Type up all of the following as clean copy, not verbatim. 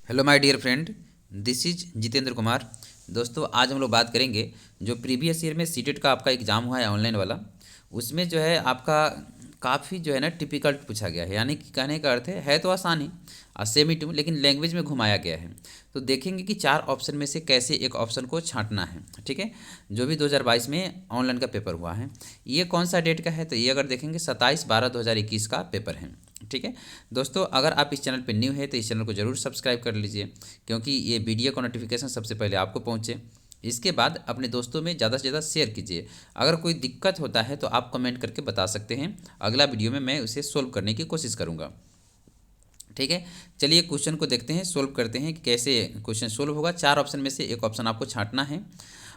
Hello my dear friend, this is Jitendra Kumar. दोस्तों, आज हम लोग बात करेंगे जो प्रीवियस ईयर में सीटेट का आपका एग्ज़ाम हुआ है ऑनलाइन वाला। उसमें जो है आपका काफ़ी जो है ना टिपिकल पूछा गया है, यानी कि कहने का अर्थ है तो आसान ही और सेम ही टू, लेकिन लैंग्वेज में घुमाया गया है। तो देखेंगे कि चार ऑप्शन में से कैसे एक ऑप्शन को छांटना है। ठीक है, जो भी 2022 में ऑनलाइन का पेपर हुआ है, ये कौन सा डेट का है, तो ये अगर देखेंगे 27/12/2021 का पेपर है। ठीक है दोस्तों, अगर आप इस चैनल पर न्यू है तो इस चैनल को ज़रूर सब्सक्राइब कर लीजिए, क्योंकि ये वीडियो का नोटिफिकेशन सबसे पहले आपको पहुँचे। इसके बाद अपने दोस्तों में ज़्यादा से ज़्यादा शेयर कीजिए। अगर कोई दिक्कत होता है तो आप कमेंट करके बता सकते हैं, अगला वीडियो में मैं उसे सोल्व करने की कोशिश करूँगा। ठीक है, चलिए क्वेश्चन को देखते हैं, सोल्व करते हैं कि कैसे क्वेश्चन सोल्व होगा। चार ऑप्शन में से एक ऑप्शन आपको छांटना है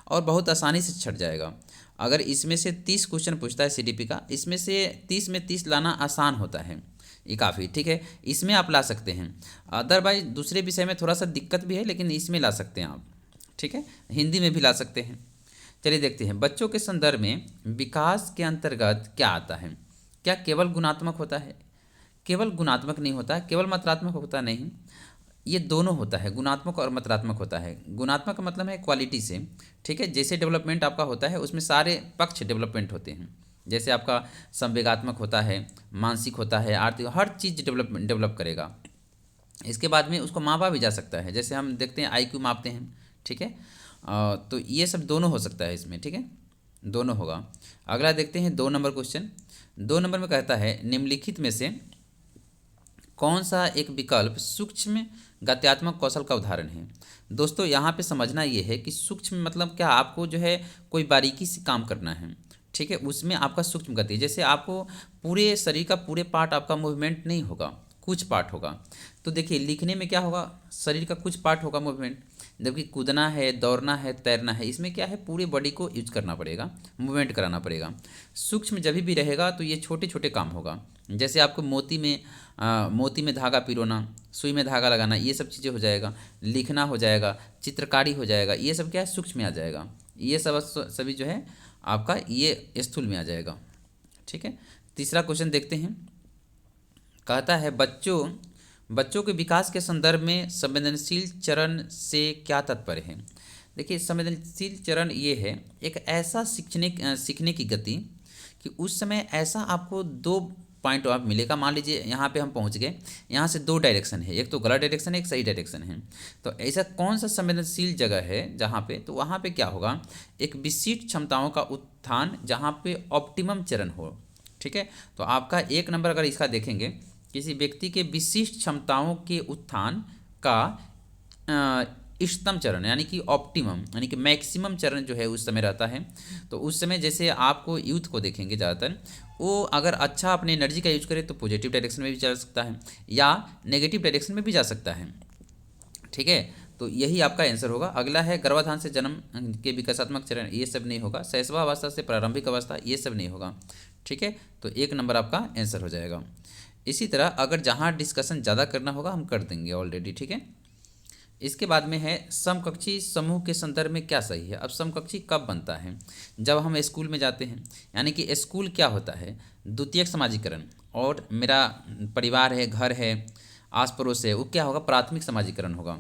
और बहुत आसानी से छट जाएगा। अगर इसमें से 30 क्वेश्चन पूछता है सीडीपी का, इसमें से 30 में 30 लाना आसान होता है, ये काफ़ी ठीक है, इसमें आप ला सकते हैं। अदरवाइज दूसरे विषय में थोड़ा सा दिक्कत भी है, लेकिन इसमें ला सकते हैं आप। ठीक है, हिंदी में भी ला सकते हैं। चलिए देखते हैं, बच्चों के संदर्भ में विकास के अंतर्गत क्या आता है। क्या केवल गुणात्मक होता है? केवल गुणात्मक नहीं होता, केवल मात्रात्मक होता नहीं, ये दोनों होता है, गुणात्मक और मात्रात्मक होता है। गुणात्मक का मतलब है क्वालिटी से। ठीक है, जैसे डेवलपमेंट आपका होता है उसमें सारे पक्ष डेवलपमेंट होते हैं। जैसे आपका संवेगात्मक होता है, मानसिक होता है, आर्थिक, हर चीज़ डेवलप करेगा। इसके बाद में उसको मापा भी जा सकता है, जैसे हम देखते हैं आईक्यू मापते हैं। ठीक है, तो ये सब दोनों हो सकता है इसमें। ठीक है, दोनों होगा। अगला देखते हैं 2 नंबर क्वेश्चन। 2 नंबर में कहता है निम्नलिखित में से कौन सा एक विकल्प सूक्ष्म गत्यात्मक कौशल का उदाहरण है। दोस्तों, यहाँ पे समझना ये है कि सूक्ष्म मतलब क्या, आपको जो है कोई बारीकी से काम करना है। ठीक है, उसमें आपका सूक्ष्म गति, जैसे आपको पूरे शरीर का पूरे पार्ट आपका मूवमेंट नहीं होगा, कुछ पार्ट होगा। तो देखिए लिखने में क्या होगा, शरीर का कुछ पार्ट होगा मूवमेंट, जबकि कूदना है, दौड़ना है, तैरना है, इसमें क्या है, पूरे बॉडी को यूज करना पड़ेगा, मूवमेंट कराना पड़ेगा। सूक्ष्म जब भी रहेगा तो ये छोटे छोटे काम होगा। जैसे आपको मोती में धागा पिरोना, सुई में धागा लगाना, ये सब चीज़ें हो जाएगा। लिखना हो जाएगा, चित्रकारी हो जाएगा, ये सब क्या है, सूक्ष्म में आ जाएगा। ये सब सभी जो है आपका ये स्थूल में आ जाएगा। ठीक है, तीसरा क्वेश्चन देखते हैं। कहता है बच्चों के विकास के संदर्भ में संवेदनशील चरण से क्या तात्पर्य है। देखिए, संवेदनशील चरण ये है एक ऐसा सीखने की गति कि उस समय ऐसा आपको 2 पॉइंट आप मिलेगा। मान लीजिए यहाँ पे हम पहुँच गए, यहाँ से 2 डायरेक्शन है, एक तो गलत डायरेक्शन है, एक सही डायरेक्शन है। तो ऐसा कौन सा संवेदनशील जगह है जहाँ पे, तो वहाँ पे क्या होगा, एक विशिष्ट क्षमताओं का उत्थान जहाँ पे ऑप्टिमम चरण हो। ठीक है, तो आपका 1 नंबर अगर इसका देखेंगे, किसी व्यक्ति के विशिष्ट क्षमताओं के उत्थान का इष्टतम चरण, यानी कि ऑप्टिमम, यानी कि मैक्सिमम चरण जो है उस समय रहता है। तो उस समय जैसे आपको यूथ को देखेंगे ज़्यादातर, वो अगर अच्छा अपने एनर्जी का यूज करे तो पॉजिटिव डायरेक्शन में भी जा सकता है या नेगेटिव डायरेक्शन में भी जा सकता है। ठीक है, तो यही आपका आंसर होगा। अगला है गर्भाधान से जन्म के विकासात्मक चरण, ये सब नहीं होगा। शैशवावस्था से प्रारंभिक अवस्था, ये सब नहीं होगा। ठीक है, तो 1 नंबर आपका आंसर हो जाएगा। इसी तरह अगर जहाँ डिस्कशन ज़्यादा करना होगा हम कर देंगे ऑलरेडी। ठीक है, इसके बाद में है समकक्षी समूह के संदर्भ में क्या सही है। अब समकक्षी कब बनता है, जब हम स्कूल में जाते हैं, यानी कि स्कूल क्या होता है, द्वितीयक समाजीकरण, और मेरा परिवार है, घर है, आस पड़ोस है, वो क्या होगा, प्राथमिक समाजीकरण होगा।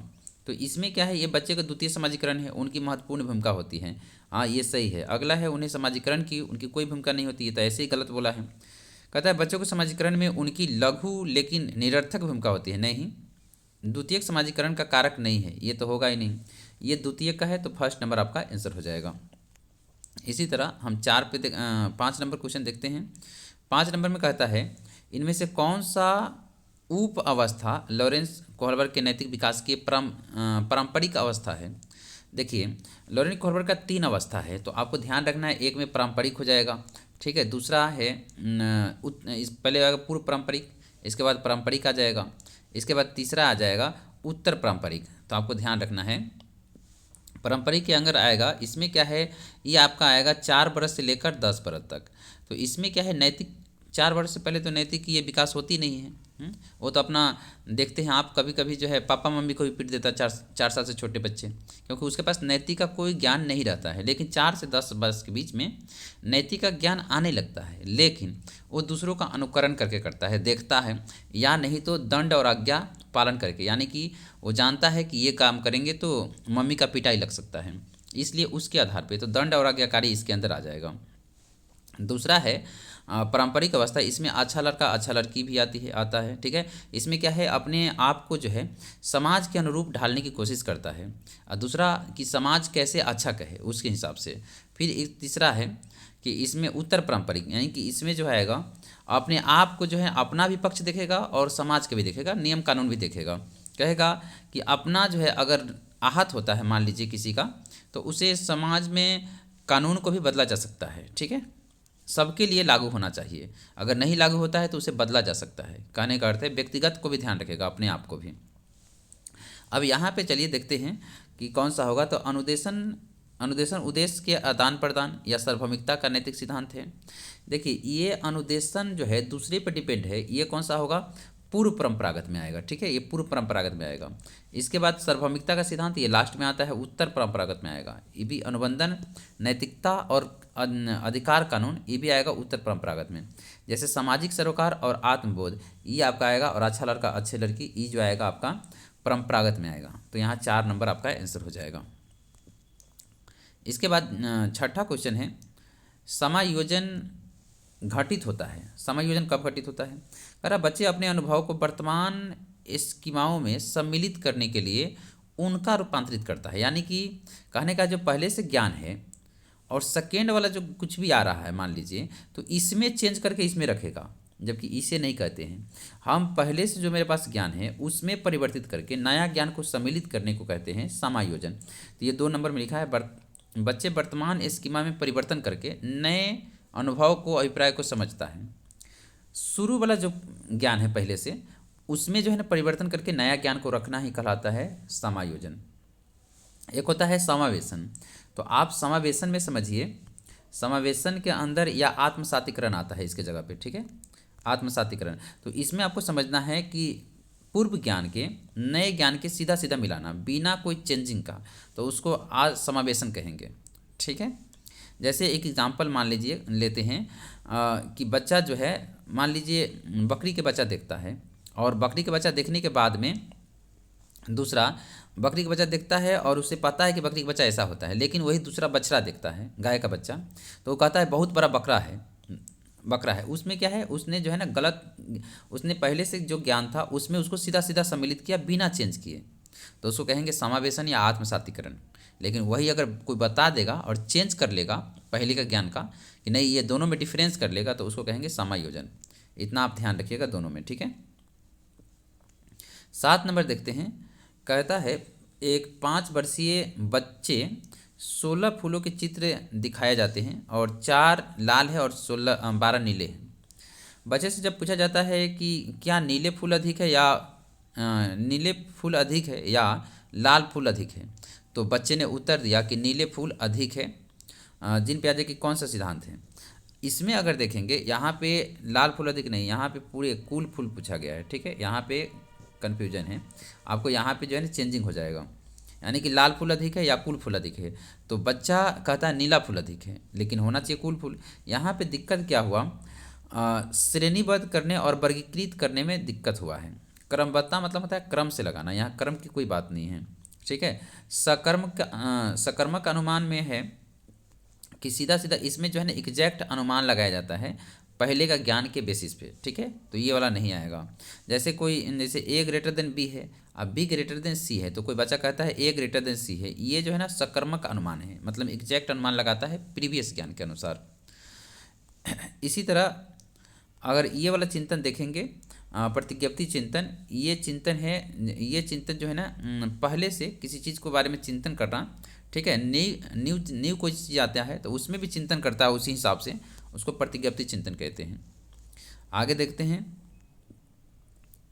तो इसमें क्या है, ये बच्चे का द्वितीय समाजीकरण है, उनकी महत्वपूर्ण भूमिका होती है। हाँ, ये सही है। अगला है उन्हें समाजीकरण की उनकी कोई भूमिका नहीं होती है, तो ऐसे ही गलत बोला है। कहता है बच्चों को समाजीकरण में उनकी लघु लेकिन निरर्थक भूमिका होती है। नहीं, द्वितीयक समाजीकरण का कारक नहीं है, ये तो होगा ही नहीं। ये द्वितीयक का है, तो 1st नंबर आपका आंसर हो जाएगा। इसी तरह हम 5 नंबर क्वेश्चन देखते हैं। 5 नंबर में कहता है इनमें से कौन सा उप अवस्था लॉरेंस कोहलबर्ग के नैतिक विकास की पारंपरिक अवस्था है। देखिए, लॉरेंस कोहलबर्ग का 3 अवस्था है, तो आपको ध्यान रखना है, एक में पारंपरिक हो जाएगा। ठीक है, दूसरा है पहले आएगा पूर्व पारंपरिक, इसके बाद पारंपरिक आ जाएगा, इसके बाद तीसरा आ जाएगा उत्तर पारंपरिक। तो आपको ध्यान रखना है, पारंपरिक के अंदर आएगा, इसमें क्या है, ये आपका आएगा 4 बरस से लेकर 10 बरस तक। तो इसमें क्या है, नैतिक 4 वर्ष से पहले तो नैतिक ये विकास होती नहीं है। वो तो अपना देखते हैं आप, कभी कभी जो है पापा मम्मी को भी पीट देता है 4 साल से छोटे बच्चे, क्योंकि उसके पास नैतिक का कोई ज्ञान नहीं रहता है। लेकिन 4 से 10 वर्ष के बीच में नैतिक का ज्ञान आने लगता है, लेकिन वो दूसरों का अनुकरण करके करता है, देखता है, या नहीं तो दंड और आज्ञा पालन करके, यानी कि वो जानता है कि ये काम करेंगे तो मम्मी का पिटाई लग सकता है, इसलिए उसके आधार पे तो दंड और आज्ञाकारी इसके अंदर आ जाएगा। दूसरा है पारंपरिक अवस्था, इसमें अच्छा लड़का अच्छा लड़की भी आता है, ठीक है। इसमें क्या है, अपने आप को जो है समाज के अनुरूप ढालने की कोशिश करता है, और दूसरा कि समाज कैसे अच्छा कहे उसके हिसाब से। फिर एक तीसरा है कि इसमें उत्तर पारंपरिक, यानी कि इसमें जो आएगा अपने आप को जो है अपना भी पक्ष देखेगा और समाज का भी देखेगा, नियम कानून भी देखेगा। कहेगा कि अपना जो है अगर आहत होता है मान लीजिए किसी का, तो उसे समाज में कानून को भी बदला जा सकता है, ठीक है, सबके लिए लागू होना चाहिए। अगर नहीं लागू होता है तो उसे बदला जा सकता है। कहने का अर्थ है व्यक्तिगत को भी ध्यान रखेगा, अपने आप को भी। अब यहाँ पे चलिए देखते हैं कि कौन सा होगा। तो अनुदेशन उद्देश्य के आदान प्रदान या सार्वभौमिकता का नैतिक सिद्धांत है। देखिए ये अनुदेशन जो है दूसरे पर डिपेंड है, ये कौन सा होगा, पूर्व परंपरागत में आएगा, ठीक है, ये पूर्व परंपरागत में आएगा। इसके बाद सार्वभौमिकता का सिद्धांत ये लास्ट में आता है, उत्तर परंपरागत में आएगा। ये भी अनुबंधन, नैतिकता और अधिकार कानून, ये भी आएगा उत्तर परंपरागत में। जैसे सामाजिक सरोकार और आत्मबोध ये आपका आएगा, और अच्छा लड़का अच्छे लड़की ये जो आएगा आपका परंपरागत में आएगा। तो यहाँ 4 नंबर आपका आंसर हो जाएगा। इसके बाद छठा क्वेश्चन है, समायोजन घटित होता है। समायोजन कब घटित होता है? कह रहा बच्चे अपने अनुभव को वर्तमान स्कीमाओं में सम्मिलित करने के लिए उनका रूपांतरित करता है। यानी कि कहने का जो पहले से ज्ञान है और सेकेंड वाला जो कुछ भी आ रहा है मान लीजिए, तो इसमें चेंज करके इसमें रखेगा, जबकि इसे नहीं कहते हैं। हम पहले से जो मेरे पास ज्ञान है उसमें परिवर्तित करके नया ज्ञान को सम्मिलित करने को कहते हैं समायोजन। तो ये 2 नंबर में लिखा है, बच्चे वर्तमान स्कीमा में परिवर्तन करके नए अनुभव को, अभिप्राय को समझता है। शुरू वाला जो ज्ञान है पहले से, उसमें जो है ना परिवर्तन करके नया ज्ञान को रखना ही कहलाता है समायोजन। एक होता है समावेशन। तो आप समावेशन में समझिए, समावेशन के अंदर या आत्मसातीकरण आता है इसके जगह पे, ठीक है, आत्मसातीकरण। तो इसमें आपको समझना है कि पूर्व ज्ञान के नए ज्ञान के सीधा सीधा मिलाना बिना कोई चेंजिंग का, तो उसको आज समावेशन कहेंगे, ठीक है। जैसे एक एग्जांपल मान लीजिए लेते हैं कि बच्चा जो है मान लीजिए बकरी के बच्चा देखता है, और बकरी के बच्चा देखने के बाद में दूसरा बकरी का बच्चा देखता है और उसे पता है कि बकरी का बच्चा ऐसा होता है, लेकिन वही दूसरा बछड़ा देखता है, गाय का बच्चा, तो वो कहता है बहुत बड़ा बकरा है। उसमें क्या है, उसने जो है ना गलत, उसने पहले से जो ज्ञान था उसमें उसको सीधा सीधा सम्मिलित किया बिना चेंज किए, तो उसको कहेंगे समावेशन या आत्मसातीकरण। लेकिन वही अगर कोई बता देगा और चेंज कर लेगा पहले का ज्ञान का कि नहीं ये दोनों में डिफरेंस कर लेगा, तो उसको कहेंगे समायोजन। इतना आप ध्यान रखिएगा दोनों में, ठीक है। 7 नंबर देखते हैं, कहता है एक 5 वर्षीय बच्चे 16 फूलों के चित्र दिखाए जाते हैं और 4 लाल है और 12 नीले हैं। बच्चे से जब पूछा जाता है कि क्या नीले फूल अधिक है या नीले फूल अधिक है या लाल फूल अधिक है, तो बच्चे ने उत्तर दिया कि नीले फूल अधिक है। जिन प्याजे की कौन सा सिद्धांत है? इसमें अगर देखेंगे यहाँ पे लाल फूल अधिक नहीं, यहाँ पे पूरे कुल फूल पूछा गया है, ठीक है, यहाँ पे कन्फ्यूजन है आपको, यहाँ पे जो है ना चेंजिंग हो जाएगा, यानी कि लाल फूल अधिक है या कुल फूल अधिक है, तो बच्चा कहता है नीला फूल अधिक है, लेकिन होना चाहिए कुल फूल। यहाँ पे दिक्कत क्या हुआ, श्रेणीबद्ध करने और वर्गीकृत करने में दिक्कत हुआ है। क्रमबद्धता मतलब होता है क्रम से लगाना, यहाँ क्रम की कोई बात नहीं है, ठीक है। सकर्मक अनुमान में है कि सीधा सीधा इसमें जो है ना एग्जैक्ट अनुमान लगाया जाता है पहले का ज्ञान के बेसिस पे, ठीक है, तो ये वाला नहीं आएगा। जैसे ए ग्रेटर देन बी है, अब बी ग्रेटर देन सी है, तो कोई बच्चा कहता है ए ग्रेटर देन सी है, ये जो है ना सकर्मक अनुमान है, मतलब एग्जैक्ट अनुमान लगाता है प्रीवियस ज्ञान के अनुसार। इसी तरह अगर ये वाला चिंतन देखेंगे, प्रतिज्ञप्ति चिंतन, ये चिंतन जो है ना पहले से किसी चीज़ के बारे में चिंतन करना, ठीक है, न्यू कोई चीज़ आता है तो उसमें भी चिंतन करता है उसी हिसाब से, उसको प्रतिज्ञप्ति चिंतन कहते हैं। आगे देखते हैं,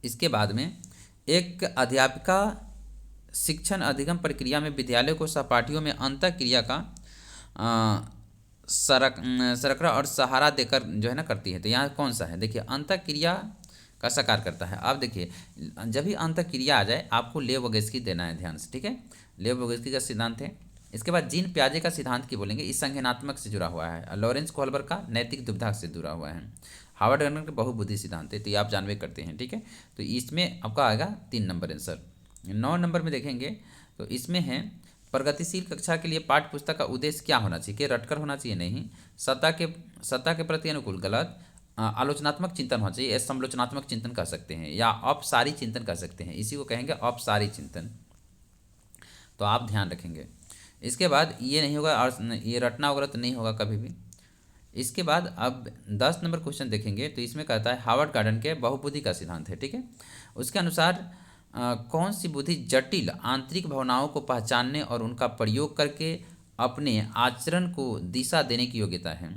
इसके बाद में एक अध्यापिका शिक्षण अधिगम प्रक्रिया में विद्यालय को सहपाठियों में अंतःक्रिया का शर्करा और सहारा देकर जो है ना करती है। तो यहाँ कौन सा है, देखिए अंतःक्रिया का साकार करता है। आप देखिए जब भी अंतःक्रिया आ जाए आपको लेवोगेस्की देना है ध्यान से, ठीक है। लेवोगेस्की का सिद्धांत है। इसके बाद जीन प्याजे का सिद्धांत की बोलेंगे, इस संज्ञानात्मक से जुड़ा हुआ है। लॉरेंस कोहलबर्ग का नैतिक दुविधा से जुड़ा हुआ है। हार्वर्ड गवर्नर का बहुबुद्धि सिद्धांत है, तो ये आप जानवे करते हैं, ठीक है। तो इसमें आपका आएगा 3 नंबर आंसर। 9 नंबर में देखेंगे तो इसमें है प्रगतिशील कक्षा के लिए पाठ्य पुस्तक का उद्देश्य क्या होना चाहिए, कि रटकर होना चाहिए, नहीं। सत्ता के प्रति अनुकूल, गलत। आलोचनात्मक चिंतन होना चाहिए, समालोचनात्मक चिंतन कह सकते हैं, या औपसारी चिंतन कह सकते हैं, इसी को कहेंगे औपसारी चिंतन। तो आप ध्यान रखेंगे। इसके बाद ये नहीं होगा, और ये रटना वगैरह तो नहीं होगा कभी भी। इसके बाद अब 10 नंबर क्वेश्चन देखेंगे तो इसमें कहता है हार्वर्ड गार्डन के बहुबुद्धि का सिद्धांत है, ठीक है। उसके अनुसार कौन सी बुद्धि जटिल आंतरिक भावनाओं को पहचानने और उनका प्रयोग करके अपने आचरण को दिशा देने की योग्यता है।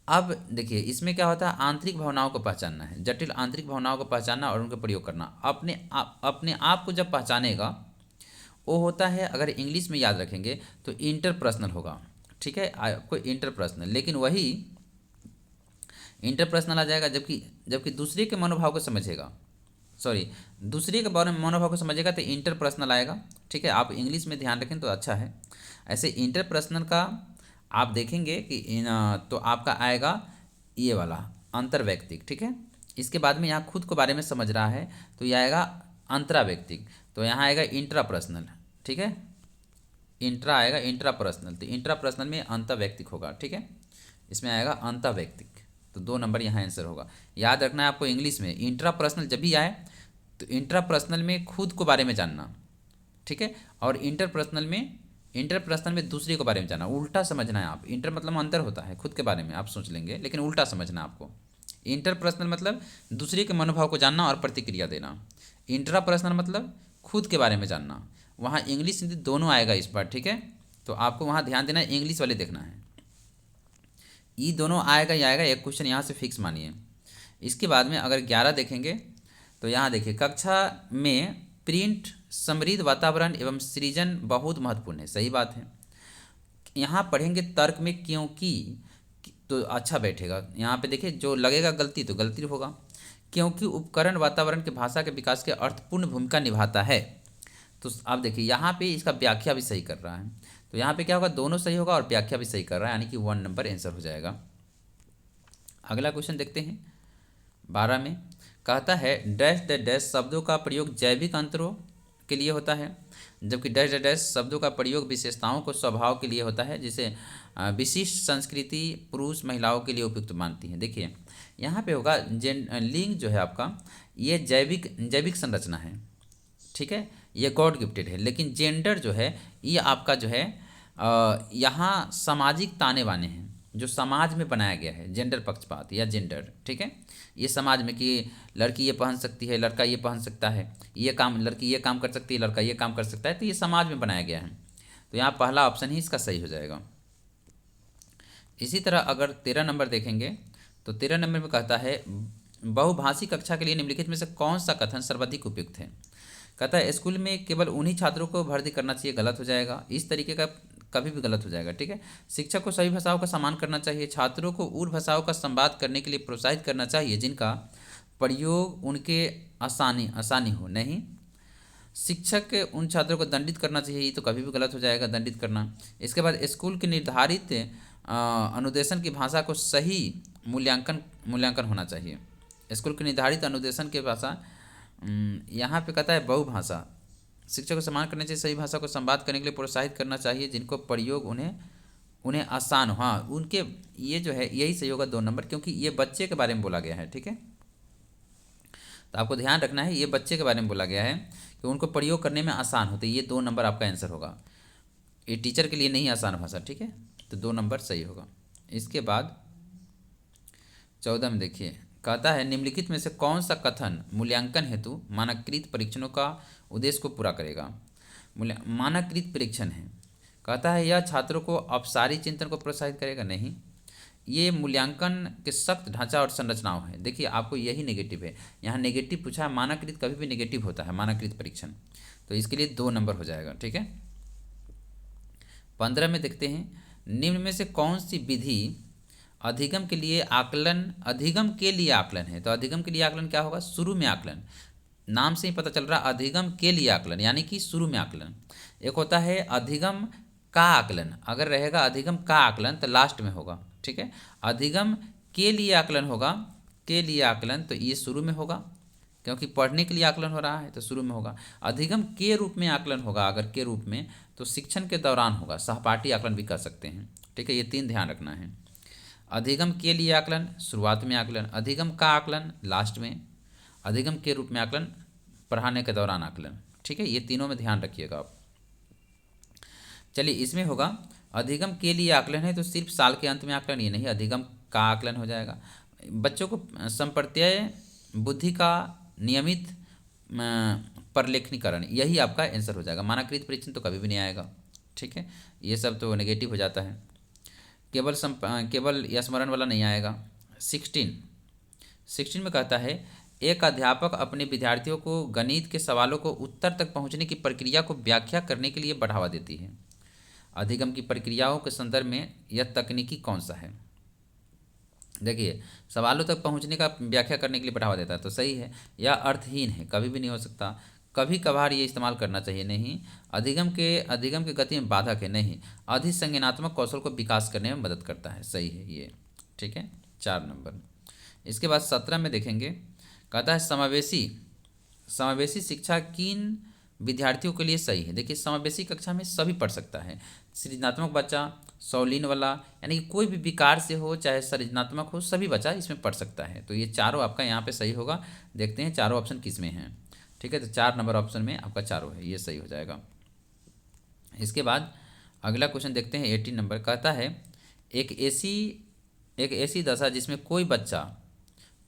अब देखिए इसमें क्या होता है, आंतरिक भावनाओं को पहचानना है, जटिल आंतरिक भावनाओं को पहचानना और उनका प्रयोग करना। अपने आप को जब पहचानेगा वो होता है, अगर इंग्लिश में याद रखेंगे तो इंटरपर्सनल होगा, ठीक है, आपको इंटरपर्सनल। लेकिन वही इंटरपर्सनल आ जाएगा जबकि दूसरे के मनोभाव को समझेगा, सॉरी दूसरे के बारे में मनोभाव को समझेगा तो इंटरपर्सनल आएगा, ठीक है। आप इंग्लिश में ध्यान रखें तो अच्छा है। ऐसे इंटरपर्सनल का आप देखेंगे कि तो आपका आएगा ये वाला अंतर्वैयक्तिक, ठीक है। इसके बाद में यहाँ खुद को बारे में समझ रहा है तो यह आएगा अंतरावैयक्तिक, तो यहाँ आएगा इंट्रापर्सनल, ठीक है। इंट्रा आएगा इंट्रापर्सनल, तो इंट्रापर्सनल में अंतर्वैयक्तिक होगा, ठीक है। इसमें आएगा अंतर्वैयक्तिक, तो 2 नंबर यहाँ आंसर होगा। याद रखना है आपको इंग्लिश में इंट्रापर्सनल जब भी आए तो इंट्रापर्सनल में खुद को बारे में जानना, ठीक है, और इंटरपर्सनल में दूसरे के बारे में जानना, उल्टा समझना है आप। इंटर मतलब अंतर होता है, खुद के बारे में आप सोच लेंगे, लेकिन उल्टा समझना आपको। इंटरपर्सनल मतलब दूसरे के मनोभाव को जानना और प्रतिक्रिया देना। इंट्रापर्सनल मतलब खुद के बारे में जानना। वहाँ इंग्लिश हिंदी दोनों आएगा इस बार, ठीक है। तो आपको वहाँ ध्यान देना है, इंग्लिश वाले देखना है, ये दोनों आएगा ही आएगा, एक क्वेश्चन यहाँ से फिक्स मानिए। इसके बाद में अगर 11 देखेंगे तो यहाँ देखिए कक्षा में प्रिंट समृद्ध वातावरण एवं सृजन बहुत महत्वपूर्ण है, सही बात है। यहाँ पढ़ेंगे तर्क में क्योंकि तो अच्छा बैठेगा। यहाँ पे देखिए जो लगेगा गलती तो गलती होगा, क्योंकि उपकरण वातावरण के भाषा के विकास के अर्थपूर्ण भूमिका निभाता है। तो आप देखिए यहाँ पे इसका व्याख्या भी सही कर रहा है, तो यहाँ पे क्या होगा, दोनों सही होगा और व्याख्या भी सही कर रहा है, यानी कि 1 नंबर आंसर हो जाएगा। अगला क्वेश्चन देखते हैं 12 में, कहता है डैश द डैश शब्दों का प्रयोग जैविक अंतरों के लिए होता है, जबकि डैश द डैश शब्दों का प्रयोग विशेषताओं को स्वभाव के लिए होता है, जिसे विशिष्ट संस्कृति पुरुष महिलाओं के लिए उपयुक्त मानती है। देखिए यहाँ पे होगा लिंग जो है आपका ये जैविक संरचना है, ठीक है, ये गॉड गिफ्टेड है। लेकिन जेंडर जो है ये आपका जो है यहाँ सामाजिक ताने बाने हैं, जो समाज में बनाया गया है, जेंडर पक्षपात या जेंडर, ठीक है। ये समाज में कि लड़की ये पहन सकती है, लड़का ये पहन सकता है, ये काम लड़की ये काम कर सकती है, लड़का ये काम कर सकता है, तो ये समाज में बनाया गया है। तो यहाँ पहला ऑप्शन ही इसका सही हो जाएगा। इसी तरह अगर 13 नंबर देखेंगे तो 13 नंबर में कहता है बहुभाषी कक्षा के लिए निम्नलिखित में से कौन सा कथन सर्वाधिक उपयुक्त है। कहता है स्कूल में केवल उन्हीं छात्रों को भर्ती करना चाहिए, गलत हो जाएगा। इस तरीके का कभी भी गलत हो जाएगा, ठीक है। शिक्षक को सभी भाषाओं का सम्मान करना चाहिए। छात्रों को उन भाषाओं का संवाद करने के लिए प्रोत्साहित करना चाहिए जिनका प्रयोग उनके आसानी हो, नहीं। शिक्षक के उन छात्रों को दंडित करना चाहिए, ये तो कभी भी गलत हो जाएगा, दंडित करना। इसके बाद स्कूल के निर्धारित अनुदेशन की भाषा को सही मूल्यांकन होना चाहिए। स्कूल के निर्धारित अनुदेशन के भाषा यहाँ पे कहता है बहुभाषा, शिक्षक को सम्मान करना चाहिए, सही भाषा को संवाद करने के लिए प्रोत्साहित करना चाहिए जिनको प्रयोग उन्हें आसान हो। हाँ उनके ये जो है यही सही होगा 2 नंबर, क्योंकि ये बच्चे के बारे में बोला गया है, ठीक है। तो आपको ध्यान रखना है ये बच्चे के बारे में बोला गया है कि उनको प्रयोग करने में आसान होते, ये 2 नंबर आपका आंसर होगा। ये टीचर के लिए नहीं आसान भाषा, ठीक है, तो 2 नंबर सही होगा। इसके बाद 14 में देखिए कहता है निम्नलिखित में से कौन सा कथन मूल्यांकन हेतु मानकीकृत परीक्षणों का उद्देश्य को पूरा करेगा। मानकीकृत परीक्षण है, कहता है यह छात्रों को अपसारी चिंतन को प्रोत्साहित करेगा, नहीं। ये मूल्यांकन के सख्त ढांचा और संरचनाओं है। देखिए आपको यही नेगेटिव है, यहाँ नेगेटिव पूछा है, मानकीकृत कभी भी नेगेटिव होता है मानकीकृत परीक्षण, तो इसके लिए 2 नंबर हो जाएगा, ठीक है। 15 में देखते हैं निम्न में से कौन सी विधि अधिगम के लिए आकलन है? तो अधिगम के लिए आकलन क्या होगा? शुरू में आकलन। नाम से ही पता चल रहा अधिगम के लिए आकलन, यानी कि शुरू में आकलन। एक होता है अधिगम का आकलन, अगर रहेगा अधिगम का आकलन तो लास्ट में होगा, ठीक है। अधिगम के लिए आकलन होगा, के लिए आकलन तो ये शुरू में होगा, क्योंकि पढ़ने के लिए आकलन हो रहा है तो शुरू में होगा। अधिगम के रूप में आकलन होगा, अगर के रूप में, तो शिक्षण के दौरान होगा, सहपाठी आकलन भी कर सकते हैं, ठीक है। ये 3 ध्यान रखना है। अधिगम के लिए आकलन शुरुआत में आकलन, अधिगम का आकलन लास्ट में, अधिगम के रूप में आकलन पढ़ाने के दौरान आकलन, ठीक है। ये तीनों में ध्यान रखिएगा आप। चलिए इसमें होगा अधिगम के लिए आकलन है तो सिर्फ साल के अंत में आकलन, ये नहीं, अधिगम का आकलन हो जाएगा। बच्चों को संप्रत्यय बुद्धि का नियमित प्रलेखनीकरण, यही आपका आंसर हो जाएगा। मानकीकृत परीक्षण तो कभी भी नहीं आएगा, ठीक है। ये सब तो नेगेटिव हो जाता है। केवल स्मरण वाला नहीं आएगा। 16 में कहता है एक अध्यापक अपने विद्यार्थियों को गणित के सवालों को उत्तर तक पहुंचने की प्रक्रिया को व्याख्या करने के लिए बढ़ावा देती है। अधिगम की प्रक्रियाओं के संदर्भ में यह तकनीकी कौन सा है? देखिए, सवालों तक पहुंचने का व्याख्या करने के लिए बढ़ावा देता है तो सही है। यह अर्थहीन है, कभी भी नहीं हो सकता। कभी कभार ये इस्तेमाल करना चाहिए, नहीं। अधिगम के गति में बाधक है, नहीं। अधिसंज्ञानात्मक कौशल को विकास करने में मदद करता है, सही है ये, ठीक है। 4 नंबर। इसके बाद 17 में देखेंगे, कहता है समावेशी शिक्षा किन विद्यार्थियों के लिए सही है? देखिए, समावेशी कक्षा में सभी पढ़ सकता है। सृजनात्मक बच्चा, सौलीन वाला, यानी कि कोई भी विकार से हो चाहे सृजनात्मक हो, सभी बच्चा इसमें पढ़ सकता है। तो ये चारों आपका यहाँ पे सही होगा। देखते हैं चारों ऑप्शन किस में हैं, ठीक है। तो 4 नंबर ऑप्शन में आपका चारों है, ये सही हो जाएगा। इसके बाद अगला क्वेश्चन देखते हैं 18 नंबर। कहता है एक ऐसी दशा जिसमें कोई बच्चा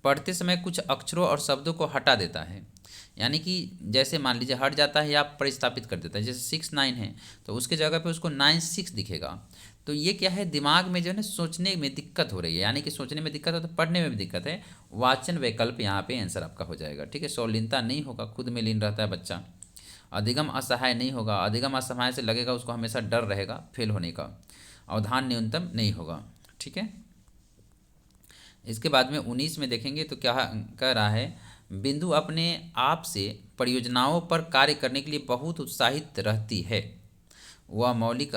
पढ़ते समय कुछ अक्षरों और शब्दों को हटा देता है, यानी कि जैसे मान लीजिए हट जाता है या प्रतिस्थापित कर देता है। जैसे 6 9 है तो उसके जगह पे उसको 9 6 दिखेगा। तो ये क्या है? दिमाग में जो है ना सोचने में दिक्कत हो रही है, यानी कि सोचने में दिक्कत हो तो पढ़ने में भी दिक्कत है। वाचन वैकल्प यहाँ पे आंसर आपका हो जाएगा, ठीक है। सौलीनता नहीं होगा, खुद में लीन रहता है बच्चा। अधिगम असहाय नहीं होगा, अधिगम असहाय से लगेगा उसको हमेशा डर रहेगा फेल होने का। अवधान न्यूनतम नहीं होगा, ठीक है। इसके बाद में 19 में देखेंगे तो क्या कह रहा है, बिंदु अपने आप से परियोजनाओं पर कार्य करने के लिए बहुत उत्साहित रहती है। वह मौलिक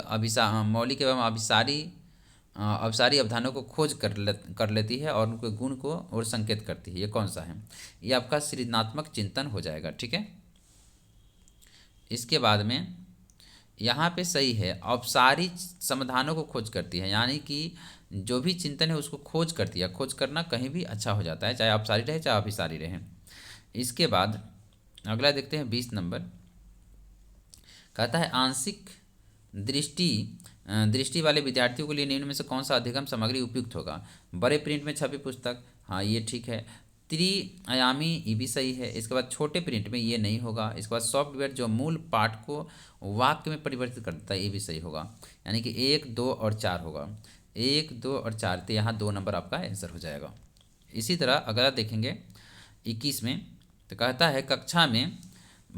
एवं अभिसारी अवधानों को खोज कर लेती है और उनके गुण को और संकेत करती है। ये कौन सा है? ये आपका सृजनात्मक चिंतन हो जाएगा, ठीक है। इसके बाद में यहाँ पे सही है, औपचारिक समाधानों को खोज करती है, यानी कि जो भी चिंतन है उसको खोज करती है। खोज करना कहीं भी अच्छा हो जाता है, चाहे औपचारिक रहे चाहे अभिसारी रहे। इसके बाद अगला देखते हैं 20 नंबर। कहता है आंशिक दृष्टि वाले विद्यार्थियों के लिए निम्न में से कौन सा अधिगम सामग्री उपयुक्त होगा? बड़े प्रिंट में छपी पुस्तक, हाँ ये ठीक है। त्रिआयामी, ये भी सही है। इसके बाद छोटे प्रिंट में ये नहीं होगा। इसके बाद सॉफ्टवेयर जो मूल पाठ को वाक्य में परिवर्तित कर देता है, ये भी सही होगा, यानी कि 1 2 और 4 होगा। 1 2 और 4, तो यहाँ 2 नंबर आपका आंसर हो जाएगा। इसी तरह अगला देखेंगे 21 में, तो कहता है कक्षा में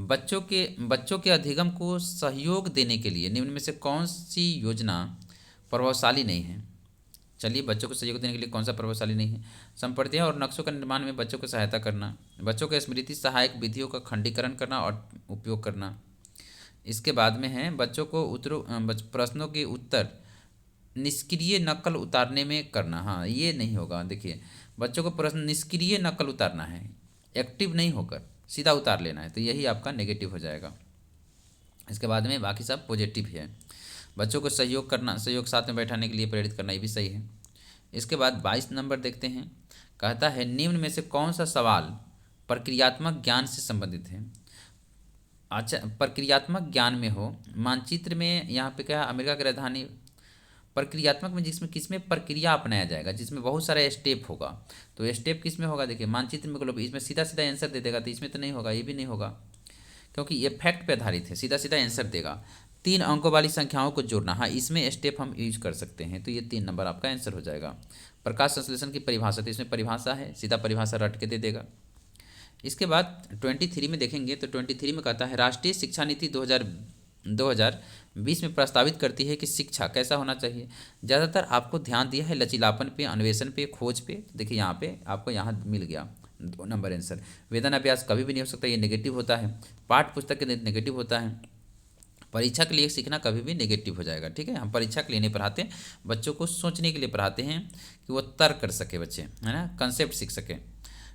बच्चों के अधिगम को सहयोग देने के लिए निम्न में से कौन सी योजना प्रभावशाली नहीं है? चलिए, बच्चों को सहयोग देने के लिए कौन सा प्रभावशाली नहीं है? संप्रदायों और नक्शों का निर्माण में बच्चों को सहायता करना, बच्चों के स्मृति सहायक विधियों का खंडीकरण करना और उपयोग करना। इसके बाद में है बच्चों को प्रश्नों के उत्तर निष्क्रिय नकल उतारने में करना, हाँ ये नहीं होगा। देखिए, बच्चों को प्रश्न निष्क्रिय नकल उतारना है, एक्टिव नहीं होकर सीधा उतार लेना है, तो यही आपका नेगेटिव हो जाएगा। इसके बाद में बाकी सब पॉजिटिव है। बच्चों को सहयोग साथ में बैठाने के लिए प्रेरित करना, ये भी सही है। इसके बाद 22 नंबर देखते हैं। कहता है निम्न में से कौन सा सवाल प्रक्रियात्मक ज्ञान से संबंधित है? अच्छा, प्रक्रियात्मक ज्ञान में हो, मानचित्र में यहाँ पे क्या है, अमेरिका की राजधानी। प्रक्रियात्मक में जिसमें किसमें प्रक्रिया अपनाया जाएगा, जिसमें बहुत सारे स्टेप होगा, तो स्टेप किस में होगा? देखिए, मानचित्र में मतलब इसमें सीधा सीधा आंसर दे देगा, तो इसमें तो नहीं होगा, ये भी नहीं होगा, क्योंकि ये फैक्ट पे आधारित है, सीधा सीधा आंसर देगा। 3 अंकों वाली संख्याओं को जोड़ना, हाँ इसमें स्टेप हम यूज कर सकते हैं, तो ये 3 नंबर आपका आंसर हो जाएगा। प्रकाश संश्लेषण की परिभाषा, तो इसमें परिभाषा है, सीधा परिभाषा रट के दे देगा। इसके बाद 23 में देखेंगे तो 23 में कहता है राष्ट्रीय शिक्षा नीति 2020 में प्रस्तावित करती है कि शिक्षा कैसा होना चाहिए। ज़्यादातर आपको ध्यान दिया है लचीलापन पे, अन्वेषण पे, खोज पे। देखिए यहाँ पे आपको यहाँ मिल गया 2 नंबर आंसर। वेतन अभ्यास कभी भी नहीं हो सकता, ये नेगेटिव होता है। पाठ्य पुस्तक के लिए नेगेटिव होता है। परीक्षा के लिए सीखना कभी भी नेगेटिव हो जाएगा, ठीक है। हम परीक्षा के लिए नहीं पढ़ाते, बच्चों को सोचने के लिए पढ़ाते हैं कि वो तर्क कर सके बच्चे, है ना, कंसेप्ट सीख सके।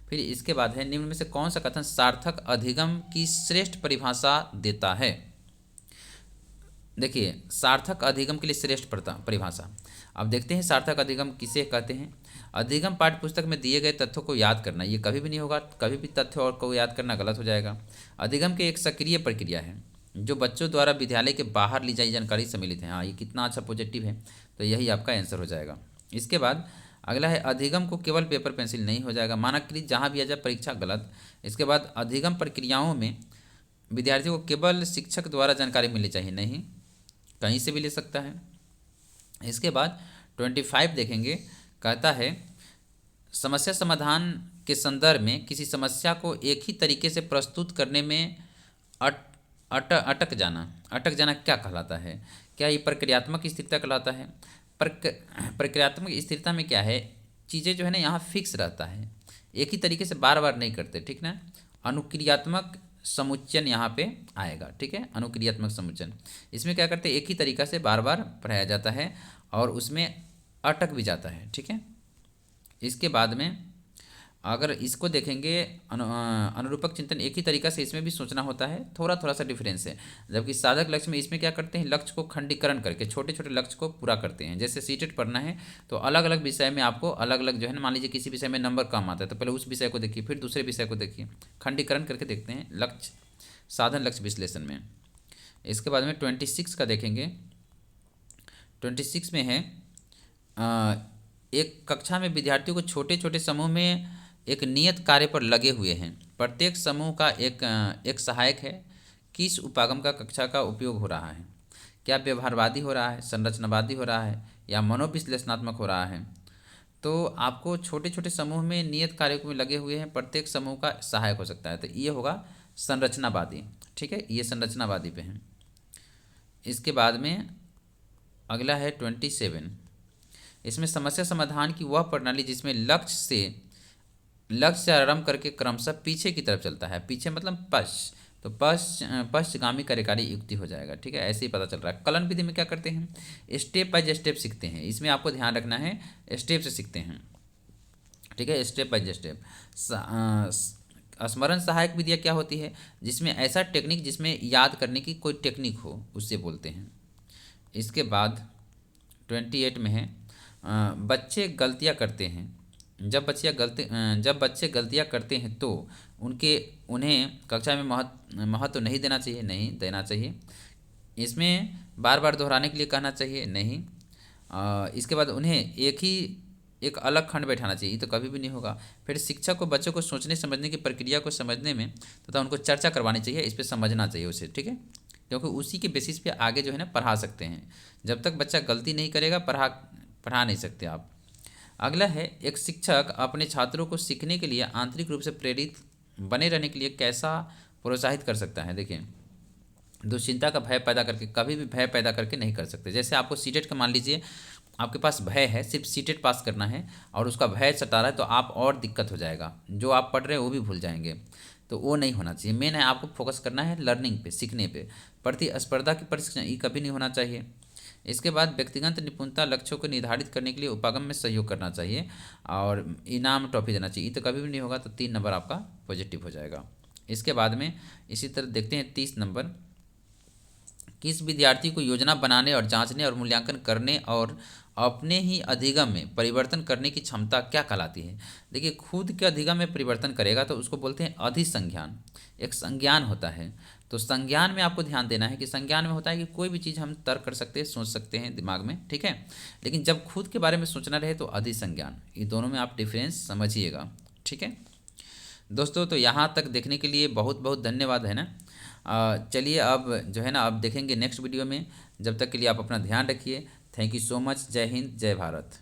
फिर इसके बाद है, निम्न में से कौन सा कथन सार्थक अधिगम की श्रेष्ठ परिभाषा देता है। देखिए सार्थक अधिगम के लिए श्रेष्ठ परिभाषा, अब देखते हैं सार्थक अधिगम किसे कहते हैं। अधिगम पाठ्य पुस्तक में दिए गए तथ्यों को याद करना, ये कभी भी नहीं होगा, कभी भी तथ्य और को याद करना गलत हो जाएगा। अधिगम की एक सक्रिय प्रक्रिया है जो बच्चों द्वारा विद्यालय के बाहर ली जाई जानकारी सम्मिलित है। हाँ, ये कितना अच्छा पॉजिटिव है, तो यही आपका आंसर हो जाएगा। इसके बाद अगला है, अधिगम को केवल पेपर पेंसिल नहीं हो जाएगा, मानककृत जहाँ भी आ जाए परीक्षा गलत। इसके बाद अधिगम प्रक्रियाओं में विद्यार्थियों को केवल शिक्षक द्वारा जानकारी मिलनी चाहिए, नहीं, कहीं से भी ले सकता है। इसके बाद 25 देखेंगे, कहता है समस्या समाधान के संदर्भ में किसी समस्या को एक ही तरीके से प्रस्तुत करने में अटक जाना क्या कहलाता है। क्या ये प्रक्रियात्मक स्थिरता कहलाता है। प्रक्रियात्मक स्थिरता में क्या है, चीज़ें जो है ना यहाँ फिक्स रहता है, एक ही तरीके से बार बार नहीं करते, ठीक ना। अनुक्रियात्मक समुच्चयन यहाँ पे आएगा, ठीक है। अनुक्रियात्मक समुच्चयन, इसमें क्या करते हैं, एक ही तरीका से बार बार पढ़ाया जाता है और उसमें अटक भी जाता है, ठीक है। इसके बाद में अगर इसको देखेंगे, अनुरूपक चिंतन एक ही तरीका से इसमें भी सोचना होता है, थोड़ा थोड़ा सा डिफरेंस है। जबकि साधक लक्ष्य में इसमें क्या करते हैं, लक्ष्य को खंडीकरण करके छोटे छोटे लक्ष्य को पूरा करते हैं। जैसे सीटेट पढ़ना है तो अलग अलग विषय में आपको अलग अलग जो है ना, मान लीजिए किसी विषय में नंबर कम आता है तो पहले उस विषय को देखिए, फिर दूसरे विषय को देखिए, खंडीकरण करके देखते हैं लक्ष्य, साधन लक्ष्य विश्लेषण में। इसके बाद में 26 का देखेंगे, 26 में है, एक कक्षा में विद्यार्थियों को छोटे छोटे समूह में एक नियत कार्य पर लगे हुए हैं। प्रत्येक समूह का एक सहायक है। किस उपागम का कक्षा का उपयोग हो रहा है। क्या व्यवहारवादी हो रहा है, संरचनावादी हो रहा है, या मनोविश्लेषणात्मक हो रहा है। तो आपको छोटे छोटे समूह में नियत कार्यों में लगे हुए हैं, प्रत्येक समूह का सहायक हो सकता है, तो ये होगा संरचनावादी, ठीक है, ये संरचनावादी पे है। इसके बाद में अगला है 27, इसमें समस्या समाधान की वह प्रणाली जिसमें लक्ष्य से आरंभ करके क्रमशः पीछे की तरफ चलता है। पीछे मतलब पश्च, तो पश्चगामी कार्यकारी युक्ति हो जाएगा, ठीक है, ऐसे ही पता चल रहा है। कलन विधि में क्या करते हैं, स्टेप बाय स्टेप सीखते हैं, इसमें आपको ध्यान रखना है, स्टेप से सीखते हैं, ठीक है, स्टेप बाय स्टेप। स्मरण सहायक विधियाँ क्या होती है, जिसमें ऐसा टेक्निक जिसमें याद करने की कोई टेक्निक हो, उससे बोलते हैं। इसके बाद 28 में है, बच्चे गलतियाँ करते हैं, जब बच्चे गलतियाँ करते हैं तो उन्हें कक्षा में महत्व नहीं देना चाहिए, नहीं देना चाहिए। इसमें बार बार दोहराने के लिए कहना चाहिए, नहीं। इसके बाद उन्हें एक अलग खंड बैठाना चाहिए, ये तो कभी भी नहीं होगा। फिर शिक्षक को बच्चों को सोचने समझने की प्रक्रिया को समझने में तथा उनको चर्चा करवानी चाहिए, इस पर समझना चाहिए उसे, ठीक है, क्योंकि उसी के बेसिस पे आगे जो है ना पढ़ा सकते हैं। जब तक बच्चा गलती नहीं करेगा पढ़ा नहीं सकते आप। अगला है, एक शिक्षक अपने छात्रों को सीखने के लिए आंतरिक रूप से प्रेरित बने रहने के लिए कैसा प्रोत्साहित कर सकता है। देखिए, दुश्चिंता का भय पैदा करके, कभी भी भय पैदा करके नहीं कर सकते। जैसे आपको सीटेट का मान लीजिए आपके पास भय है, सिर्फ सीटेट पास करना है और उसका भय सता रहा है, तो आप और दिक्कत हो जाएगा, जो आप पढ़ रहे हैं वो भी भूल जाएंगे, तो वो नहीं होना चाहिए। मेन है आपको फोकस करना है लर्निंग पे, सीखने पे। प्रतिस्पर्धा की परीक्षण ये कभी नहीं होना चाहिए। इसके बाद व्यक्तिगत निपुणता लक्ष्यों को निर्धारित करने के लिए उपागम में सहयोग करना चाहिए और इनाम ट्रॉफी देना चाहिए, ये तो कभी भी नहीं होगा, तो 3 नंबर आपका पॉजिटिव हो जाएगा। इसके बाद में इसी तरह देखते हैं 30 नंबर, किस विद्यार्थी को योजना बनाने और जांचने और मूल्यांकन करने और अपने ही अधिगम में परिवर्तन करने की क्षमता क्या कहलाती है। देखिए, खुद के अधिगम में परिवर्तन करेगा तो उसको बोलते हैं अधिसंज्ञान, एक संज्ञान होता है। तो संज्ञान में आपको ध्यान देना है कि संज्ञान में होता है कि कोई भी चीज़ हम तर्क कर सकते हैं, सोच सकते हैं दिमाग में, ठीक है, लेकिन जब खुद के बारे में सोचना रहे तो अधिसंज्ञान, ये दोनों में आप डिफरेंस समझिएगा, ठीक है दोस्तों। तो यहाँ तक देखने के लिए बहुत बहुत धन्यवाद, है ना। चलिए अब जो है ना, अब देखेंगे नेक्स्ट वीडियो में। जब तक के लिए आप अपना ध्यान रखिए। Thank you so much. जय हिंद, जय भारत।